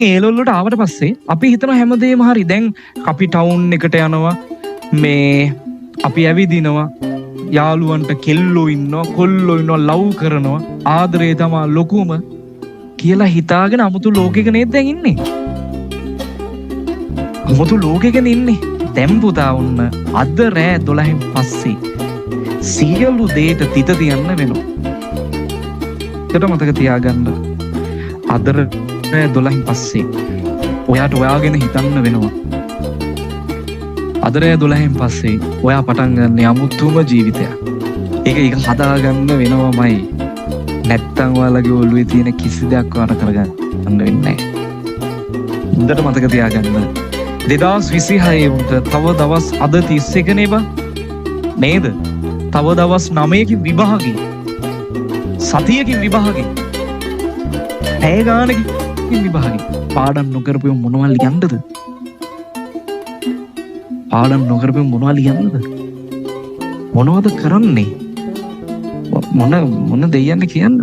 ඒලොල්ලට ආවට පස්සේ අපි හිතන හැමදේම හරි. දැන් අපි ටවුන් එකට යනවා, මේ අපි ඇවිදිනවා, යාළුවන්ට කෙල්ලෝ ඉන්නවා, කොල්ලෝ ඉන්නවා, ලව් කරනවා, ආදරේ තමයි ලොකුම කියලා හිතාගෙන අමුතු ලෝකෙක නේද දැන් ඉන්නේ. අමුතු ලෝකෙකනේ ඉන්නේ. දැන් පුතා වුණ අද රෑ 12න් පස්සේ සියලු දේට තිත තියන්න වෙනවා. ඒක මතක තියාගන්න. අද රෑ 12න් පස්සේ ඔයාට ඔයාගෙන හිතන්න වෙනවා. අද රෑ 12න් පස්සේ ඔයා පටන් ගන්න අමුතුම ජීවිතයක්. ඒක හදාගන්න වෙනවමයි. නැත්තම් ඔයාලගේ ඔළුවේ තියෙන කිසි දෙයක් ඔයාලට කරගන්න වෙන්නේ නැහැ. හොඳට මතක තියාගන්න. 2026 උන්ට තව දවස් අද 31 නේ බා නේද? තව දවස් 9කින් විභාගේ. සතියකින් විභාගේ. පැය ගානකින් විභාගේ. පාඩම් නොකරපු මොනවල් ලියන්නද? පාඩම් නොකරපු මොනවල් ලියන්නද? මොනවද කරන්නේ? මොන දෙයයන්ද කියන්නද?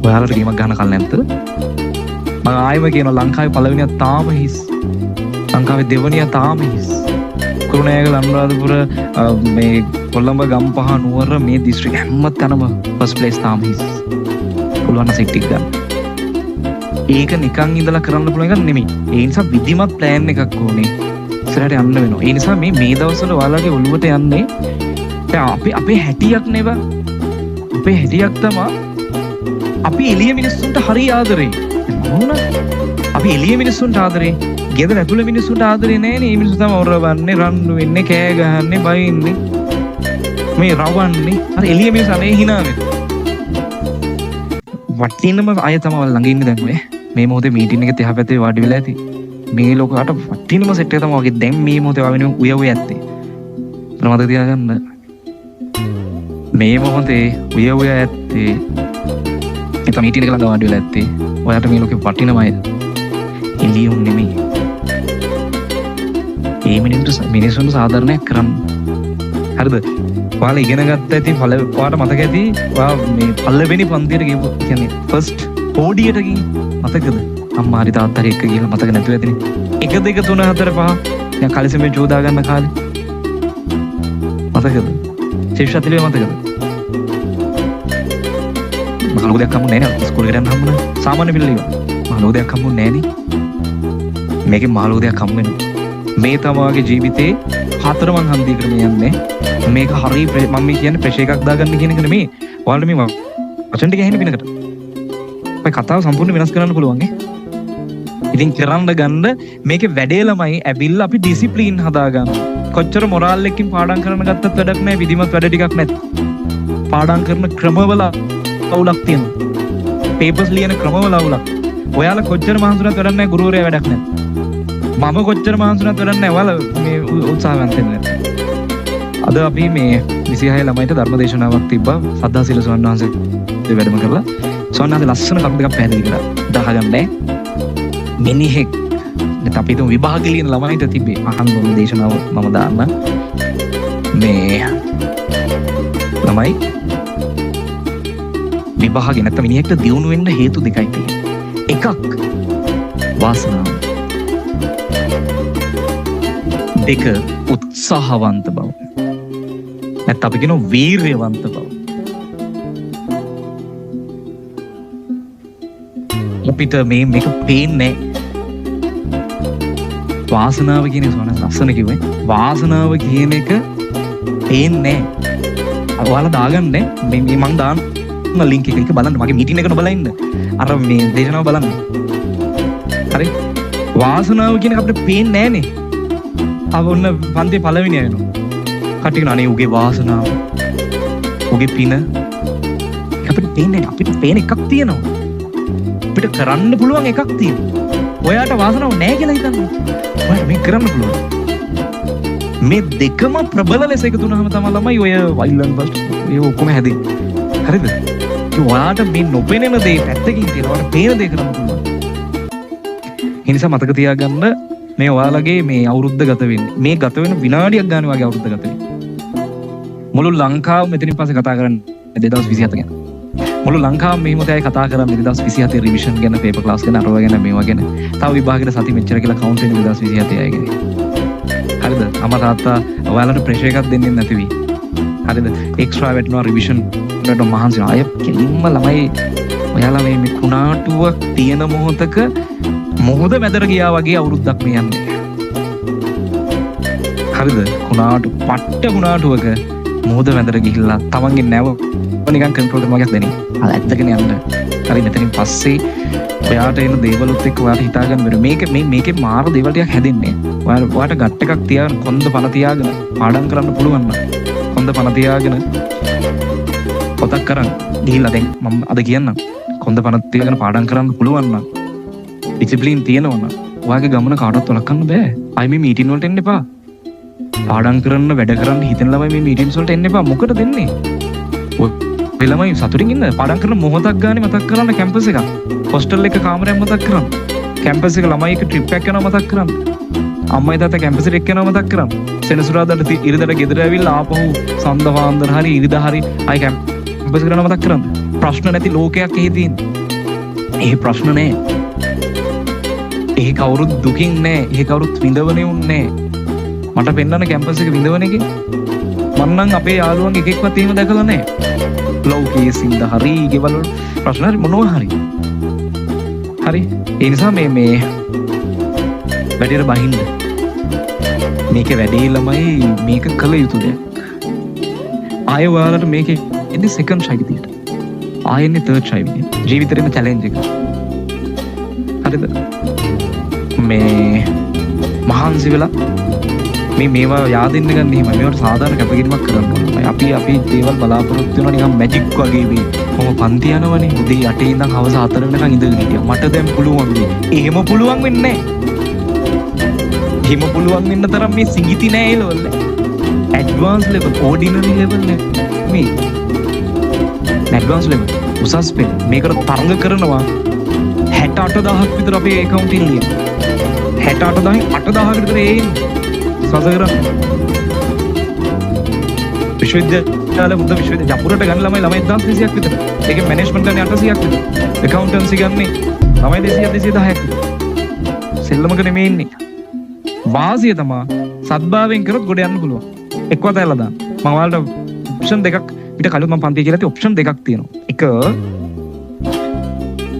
ඔයාලට ගේමක් ගන්න කල් නැද්ද? මම ආයෙම කියනවා ලංකාවේ පළවෙනිය තාම හිස්. ලංකාවේ දෙවෙනිය තාම හිස්. කුරුණෑගල අනුරාධපුර මේ කොළඹ ගම්පහ නුවර මේ දිස්ත්‍රික් හැම තැනම ෆස්ට් ප්ලේස් තාම හිස්. පුළුවන් සෙට් එක ගන්න. ඒක නිකන් ඉඳලා කරන්න පුළුවන් එකක් නෙමෙයි. ඒ නිසා විධිමත් ප්ලෑන් එකක් ඕනේ. ඉස්සරහට යන්න වෙනවා. ඒ නිසා මේ දවස්වල ඔයාලගේ ඔළුවට යන්නේ අපේ හැටියක් නෙව. අපේ හැටියක් තමයි අපි එළිය මිනිස්සුන්ට හරි ආදරේ. අපි එළිය මිනිස්සුන්ට ආදරේ. ගෙදර ඇතුළේ මිනිස්සුන්ට ආදරේ නෑනේ. මේ මිනිස්සු තමයි ඔරවන්නේ, රණ්ඩු වෙන්නේ, කෑ ගහන්නේ, බයින්නේ, මේ රවන්නේ. අර එළිය මිනිස්සු අනේ hina වෙනවා. වටිනම අය තමයි ළඟ ඉන්නේ දැන් ඔය. මේ මොහොතේ මීටින් එකේ එහා පැත්තේ වාඩි වෙලා ඇති. මේ ලෝකයට වටිනම සෙට් එක තමයි වගේ දැන් මේ මොහොතේ වවෙනුම් උය ඇත්තේ. මතක තියාගන්න. මේ මොහොතේ උය ඇත්තේ. ඒක මීටින් එක ළඟ වාඩි වෙලා ඇත්තේ. ඔයාට මේ ලෝකේ වටිනම අය. එළියුම් නෙමෙයි. මේ මිනිස්සුන්ට සාධාරණයක් කරන්න. හරිද? ඔයාලා ඉගෙන ගත්ත ඇති ඔයාට මතක ඇති ඔයා මේ පළවෙනි පන්තියට ගිහුවා කියන්නේ ෆස්ට් පොඩියට ගිහින් මතකද? අම්මා හරි තාත්තා හරි එක්ක ගිහලා මතක නැතුව ඇතිනේ. 1 2 3 4 5 දැන් කලිසමේ චෝදා ගන්න කාලේ මතකද? ශිෂ්‍යත්වයේ මතකද? මම ලොකු දෙයක් හම්බුනේ නැහැ නේ ඉස්කෝලේ යන්න හම්බුනේ. සාමාන්‍ය පිළිලිව. මම ලොකු දෙයක් හම්බුනේ නැහැ නේ. මේකේ මහ ලොකු දෙයක් හම්බ වෙනවා. මේ තමගේ ජීවිතේ හතරමං හන්දියකට මේ යන්නේ. මේක හරි මම මේ කියන්නේ ප්‍රෙෂර් එකක් දාගන්න කියන එක නෙමෙයි. ඔයාලට මේ වචන ටික ඇහෙන පිනකට. ඔය කතාව සම්පූර්ණ වෙනස් කරන්න පුළුවන් නේ. ඉතින් කරන්න ගන්න මේකේ වැඩේ ළමයි ඇවිල්ලා අපි ඩිසිප්ලින් හදාගන්න. කොච්චර මොරාල් එකකින් පාඩම් කරන්න ගත්තත් වැඩක් නැහැ. විධිමත් වැඩ ටිකක් නැත්. පාඩම් කරන ක්‍රමවල අවුලක් තියෙනවා. පේපර්ස් ලියන ක්‍රමවල අවුලක්. ඔයාලා කොච්චර මහන්සියුණත් වැඩක් නැහැ. ගුරුවරයා වැඩක් නැහැ. මම කොච්චර මහන්සියුණත් වැඩක් නැහැ. ඔයාලා මේ උත්සාහවන්ත වෙන්න නැහැ. අද අපි මේ 26 ළමයිට ධර්ම දේශනාවක් තිබ්බා. සද්ධා සීල ස්වාමීන් වහන්සේ වැඩම කරලා ස්වාමීන් වහන්සේ ලස්සන කරුණු ටිකක් පැහැදිලි කරා. දහගන්නේ මිනිහෙක් නැත්නම් අපි තුන් විභාගෙ ලියන ළමයිට තිබ්බේ අහන්න ඕන දේශනාව මම දාන්න. මේ ළමයි විභාගෙ නැත්නම් මිනිහෙක්ට දියුණු වෙන්න හේතු දෙකයි තියෙන්නේ. එකක් වාසනාව. දෙක උත්සාහවන්ත බව. නැත්නම් අපි කියන වීර්යවන්ත බව. අපිට මේක පේන්නේ වාසනාව කියන එක සෝන ලස්සන කිව්වේ. වාසනාව කියන එක පේන්නේ ඔයාලා දාගන්නේ මේ මං දාන්න ලින්ක් එක බලන්න. මගේ මීටින් එක නොබලා ඉන්න. අර මේ දේශනාව බලන්න. හරි. වාසනාව කියන එක අපිට පේන්නේ නැහනේ. ඔන්න පන්තියේ පළවෙනිය වෙනවා. කටික අනේ උගේ වාසනාව. උගේ පින අපිට පේන්නේ නැහැ. අපිට පේන එකක් තියෙනවා. අපිට කරන්න පුළුවන් එකක් තියෙනවා. ඔයාට වාසනාව නැහැ කියලා හිතන්න. ඔයාට මේක කරන්න පුළුවන්. මේ දෙකම ප්‍රබල ලෙස එකතු වුණාම තමයි ළමයි ඔය වයිල්ලන් බස්ට් ඒ ඔක්කොම හැදෙන්නේ. හරිද? ඒ ඔයාට මේ නොපෙනෙන දේ පැත්තකින් තියෙනවා. ඔයාට පේන දේ කරන්න පුළුවන්. ඒ නිසා මතක තියාගන්න මේ ඔයාලගේ මේ අවුරුද්ද ගත වෙන්නේ. මේ ගත වෙන විනාඩියක් ගන්න වගේ අවුරුද්ද ගත වෙන්නේ. මුළු ලංකාව මෙතනින් පස්සේ කතා කරන්නේ 2027 ගැන. මුළු ලංකාවම මෙහෙම තැයි කතා කරන්නේ 2027 රිවිෂන් ගැන පේපර් ක්ලාස් ගැන අරව ගැන මේවා ගැන. තව විභාගෙට සති මෙච්චර කියලා කවුන්ට් වෙන 2027 අය ගැන. හරිද? අම්මා තාත්තා ඔයාලට ප්‍රෙෂර් එකක් දෙන්නේ නැතිවි. හරිද? එක්ස්ට්‍රා වැටෙනවා රිවිෂන් වලට මහන්සි වෙනවා. අය කෙලින්ම ළමයි ඔයාලා මේ කුණාටුවක් තියෙන මොහොතක මොහොත මැදට ගියා වගේ අවුරුද්දක් මේ යන්නේ. හරිද? පට්ට කුණාටුවක මොහොත මැදට ගිහිල්ලා තමන්ගේ නැව නිකන් කන්ට්‍රෝල් කරනවා දෙන්නේ. අර ඇත්තගෙන යන්න. හරි මෙතනින් පස්සේ ඔයාට එන දේවලුත් එක්ක ඔයාට හිතා ගන්න බැරි. මේකේ මාර දේවල් ටිකක් හැදෙන්නේ. ඔයාට ගට් එකක් තියාගෙන කොන්ද පන තියාගෙන පාඩම් කරන්න පුළුවන් නම් කොන්ද පන තියාගෙන පොතක් කරන් ගිහිල්ලා දැන් මම අද කියන්නම්. කොන්ද පන තියාගෙන පාඩම් කරන්න පුළුවන් නම් ඩිසිප්ලින් තියෙනවා නම් ඔයාගේ ගමන කාටවත් වළක්වන්න බෑ. අය මේ මීටින් වලට එන්න එපා. පාඩම් කරන්න වැඩ කරන්න හිතෙන ළමයි මේ මීටින්ස් වලට එන්න එපා. මොකටද දෙන්නේ? ඔය ළමයි සතුටින් ඉන්න පාඩම් කරන මොහොතක් ගානේ මතක් කරන්න කැම්පස් එක. හොස්ටල් එක කාමරයක් මතක් කරන්න. කැම්පස් එක ළමයි එක ට්‍රිප් එකක් යනවා මතක් කරන්න. අම්මයි තාත්තා කැම්පස් එකට යනවා මතක් කරන්න. සෙනසුරාදාට ඉරිදට ගෙදර ඇවිල්ලා ආපහු සඳ වාන්දර හරි ඉරිදා හරි ආයි කැම්පස් එකට යනවා මතක් කරන්න. ප්‍රශ්න නැති ලෝකයක් එහි තියෙන්නේ. ඒ ප්‍රශ්න නෑ. ඒ කවුරුත් දුකින් නෑ. ඒ කවුරුත් විඳවන්නේ උන්නේ නෑ. මට පෙන්නන්න කැම්පස් එක විඳවන එකේ මම නම් අපේ යාළුවන්ගේ එකෙක්වත් එහෙම දැකලා නෑ. ලෞකික සින්ද හරි ගෙවල ප්‍රශ්න හරි මොනවා හරි. හරි ඒ නිසා මේ වැඩේට බහින්න. මේක වැඩේ ළමයි මේක කළ යුතු දෙයක්. ආය ඔයාලට මේක ඉන්නේ සෙකන්ඩ් ෂයි විදියට. ආයෙන්නේ තර්ඩ් ෂයි විදියට. ජීවිතේම චැලෙන්ජ් එක. හරිද? මේ මහන්සි වෙලා මේවා yaadෙන්න ගන්න එහෙම මේවට සාධාරණ කැපකිරීමක් කරන්න ඕනේ. අපි දේවල් බලාපොරොත්තු වෙනවා නිකන් මැජික් වගේ මේ. කොහොම පන්ති යනවනේ. උදේ 8 ඉඳන් හවස 4 වෙනකන් ඉඳගෙන හිටියා. මට දැන් පුළුවන් වෙයි. එහෙම පුළුවන් වෙන්නේ නැහැ. එහෙම පුළුවන් වෙන්න තරම් මේ සිඟිති නෑ ඒ ලෙවල් එක. ඇඩ්වාන්ස් ලෙවල්, ඕඩිනරි ලෙවල් මේ. ඇඩ්වාන්ස් ලෙවල් උසස් පෙළ. මේකට තරඟ කරනවා 68000ක් විතර අපේ account එකේ ලියන. 68000න් 8000කට විතර ඒ සසකරන විශ්වවිද්‍යාල බුද්ධ විශ්වවිද්‍යාල ජපුරට ගන්න ළමයි 1200ක් විතර. ඒකේ මැනේජ්මන්ට් ගන්න 800ක් විතර. ඇකවුන්ටන්සි ගන්නේ ළමයි 200ක් 210ක්. සෙල්ලමක නෙමෙයි ඉන්නේ. වාසිය තමයි සද්භාවයෙන් කරොත් ගොඩ යන්න පුළුවන්. එක්වත ඇල්ල දාන්න. මම ඔයාලට ඔප්ෂන් දෙකක් පිට කලින් මම පන්තිය කියලා ඔප්ෂන් දෙකක් තියෙනවා. එක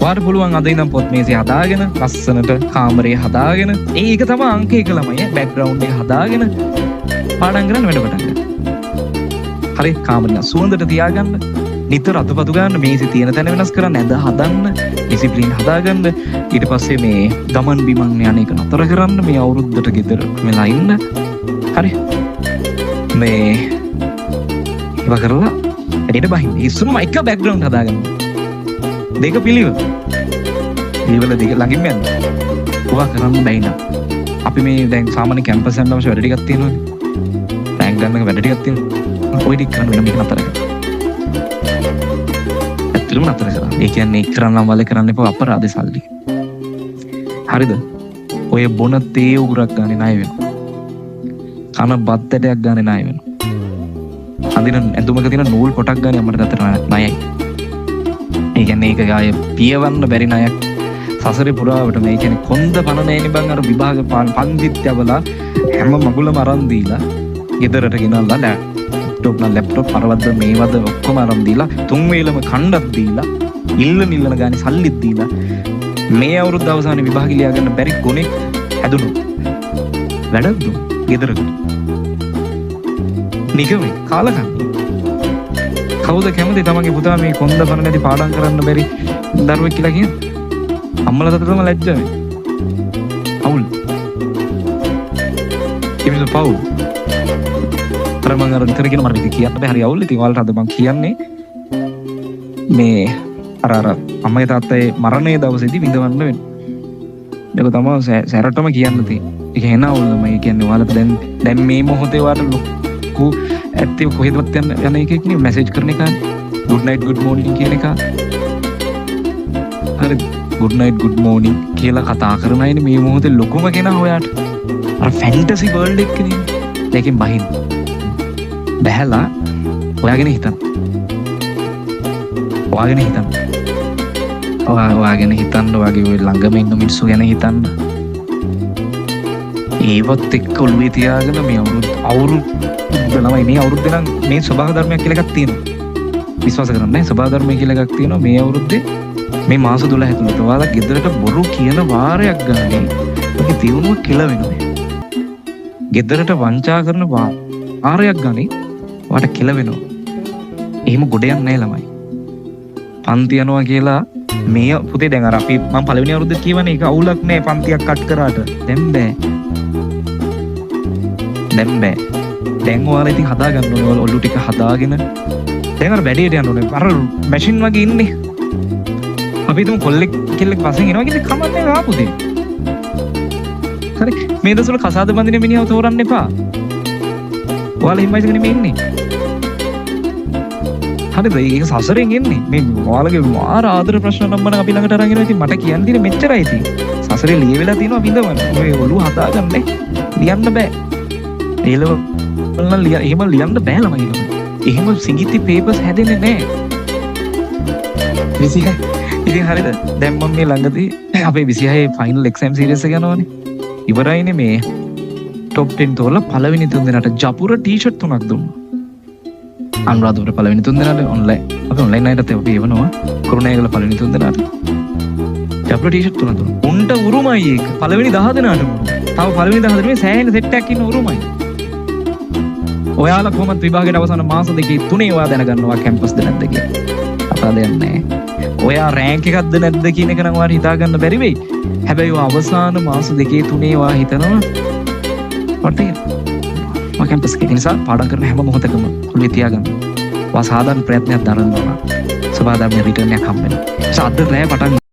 ඔයාලට පුළුවන් අද ඉඳන් පොත් මේසේ හදාගෙන ලස්සනට කාමරේ හදාගෙන ඒක තමයි අංක 1 ළමයි බෑග්ග්‍රවුන්ඩ් එක හදාගෙන පාඩම් කරන්න වැඩ පටන් ගන්න. හරි කාමරේ සුවඳට තියාගන්න නිතර අතපතු ගන්න මේසේ තියෙන තැන වෙනස් කරන්න ඇඳ හදන්න ඩිසිප්ලින් හදාගන්න ඊට පස්සේ මේ ගමන් බිමන් යන එක නතර කරන්න මේ අවුරුද්දට ගෙදර මෙලා ඉන්න. හරි මේ ඉව කරලා එඩේට බහින්න ඉස්සුම එක බෑග්ග්‍රවුන්ඩ් හදාගන්න. දෙක පිළිවෙල. පිළිවෙල දෙක ළඟින්ම යන්න. ඔවා කරන්න බැයි නම් අපි මේ දැන් සාමාන්‍ය කැම්පස් යන අවශ්‍ය වැඩ ටිකක් තියෙනවනේ. රෑන්ක් ගන්න වැඩ ටිකක් තියෙනවා. ඔය ටික කරන්න වෙන මේක නතර කරන්න. ඇත්තටම නතර කරන්න. ඒ කියන්නේ කරන්නම් වල කරන්න එපා අපරාධ සල්ලි. හරිද? ඔය බොන තේ උගුරක් ගානේ ණය වෙනවා. කන බත් ඇටයක් ගානේ ණය වෙනවා. අඳින ඇඳුමක තියෙන නූල් පොටක් ගානේ අපිට අතර ණයයි. ඒ කියන්නේ ඒක ආය පියවන්න බැරි ණයක් සසරේ පුරාවට මේ කියන්නේ කොන්ද පන නැේනේ බං අර විභාග පන්තිත් යවලා හැම මගුලම අරන් දීලා ගෙදරට ගෙනල්ලා ලැප්ටොප් අරවද්ද මේවද ඔක්කොම අරන් දීලා තුන් වේලම කණ්ඩක් දීලා ඉල්ලන ගානේ සල්ලිත් දීලා මේ අවුරුද්ද අවසානයේ විභාග ලියා ගන්න බැරි ගුණෙක් හැදුණු වැඩක්ද ගෙදරට නිකමයි කාලකන්ණි. කවුද කැමති තමන්ගේ පුතා මේ කොන්ද පන නැති පාඩම් කරන්න බැරි දරුවෙක් කියලා කියන්නේ? අම්මලා තාත්තලා තමයි ලැජ්ජා වෙන්නේ. අවුල්. කිමිස පව්. අර මම අර විතර කියන මට කියන්න බෑ හරි අවුල්. ඉතින් ඔයාලට අද මම කියන්නේ මේ අර අම්මගේ තාත්තගේ මරණයේ දවසේදී විඳවන්න වෙන. ඒක තමයි සැරටම කියන්න තියෙන්නේ. ඒක එන අවුල්ම. ඒ කියන්නේ ඔයාලට දැන් මේ මොහොතේ ඔයාලට ලොකු ඇත්තේ කොහෙදවත් යන එකක් නේ මැසේජ් කරන එක. good night good morning කියන එක. හරි good night good morning කියලා කතා කරන අයනේ මේ මොහොතේ ලොකුම කෙනා ඔයාට. අර ෆැන්ටසි වර්ල්ඩ් එකේ නේ. ඒකෙන් බහින්න. බහැලා ඔයාගෙන හිතන්න. ඔයාගෙන හිතන්න. ඔයාගෙන හිතන්න, ඔයාගේ ඔය ළඟම ඉන්න මිනිස්සු ගැන හිතන්න. ඒවත් එක්ක ඔළුවේ තියාගෙන මේ අවුරුදු ළමයි මේ අවුරුද්ද නම් මේ ස්වභාව ධර්මයක් කියලා එකක් තියෙනවා. විශ්වාස කරන්න නෑ, ස්වභාව ධර්මය කියලා එකක් තියෙනවා. මේ අවුරුද්දේ මේ මාස 12 ඇතුළත ඔයාලා ගෙදරට බොරු කියන වාරයක් ගානේ ඔගේ දියුණුව කියලා වෙනවා. ගෙදරට වංචා කරන වාරයක් ගානේ ඔයාට කියලා වෙනවා. එහෙම ගොඩ යන්නේ නෑ ළමයි. පන්ති යනවා කියලා මේ පුතේ දැන් අර අපි මම පළවෙනි අවුරුද්දේ කියවනේ ඒක අවුලක් නෑ පන්තියක් කට් කරාට. දැන් බෑ. දැන් ඔයාලා ඉතින් හදාගන්න ඕනේ. ඔයාලා ඔළුව ටික හදාගෙන දැන් අර වැඩේට යන්න ඕනේ. අර මැෂින් වගේ ඉන්නේ. අපි හිතමු කොල්ලෙක් කෙල්ලෙක් පස්සෙන් එනවා කියන්නේ කමන්නේ ආපුතේ. හරි මේ දවස්වල කසාද බඳින මිනිහව තෝරන්න එපා. ඔයාලා හිම්මයිසගෙන මේ ඉන්නේ. හරිද? ඒක සසරෙන් එන්නේ. මේ ඔයාලගේ මාර ආදර ප්‍රශ්න නම්බන අපි ළඟට අරන් එනවා. ඉතින් මට කියන්න තියෙන්නේ මෙච්චරයි ඉතින්. සසරේ ලියවිලා තියෙනවා විඳවන්න. ඔය ඔළුව හදාගන්නේ ලියන්න බෑ. ඒලව එහෙම ලියන්න බෑ ළමයි. එහෙම සිඟිති පේපර්ස් හැදෙන්නේ නෑ. ඉතින් හරිද? දැන් මම මේ ළඟදී අපේ 26 ෆයිනල් එක්සෑම් සීරීස් එක යනවානේ. ඉවරයිනේ මේ টොප් 10 තෝරලා පළවෙනි තුන් දෙනාට ජපුර ටී-ෂර්ට් 3ක් දුන්නා. අනුරාධපුර පළවෙනි තුන් දෙනාට ඔන්ලයින්. අපි ඔන්ලයින් අයටත් අපි එවනවා. කුරුණෑගල පළවෙනි තුන් දෙනාට. ජපුර ටී-ෂර්ට් 3ක් දුන්නා. උන්ට උරුමයි ඒක. පළවෙනි 10 දෙනාට උරුමයි. තව පළවෙනි 10 දෙනේ සෑහෙන සෙට් එකක් ඉන්න උරුමයි. ඔයාලා කොහොමද විභාගයට අවසාන මාස දෙකේ තුනේ ඔයා දැනගන්නවා කැම්පස්ද නැද්ද කියලා. අපරාධයක් නැහැ. ඔයා රෑන්ක් එකක්ද නැද්ද කියන එක නම් ඔයාලා හිතා ගන්න බැරි වෙයි. හැබැයි ඔය අවසාන මාස දෙකේ තුනේ ඔයා හිතනවා වටේ ඔයා කැම්පස් එකේ නිසා පාඩම් කරන හැම මොහොතකම ඔළුවේ තියාගන්න. ඔයා සාධාරණ ප්‍රයත්නයක් දරනවා. සබාදාමේ රිටර්න් එකක් හම්බ වෙනවා. අද රෑ පටන්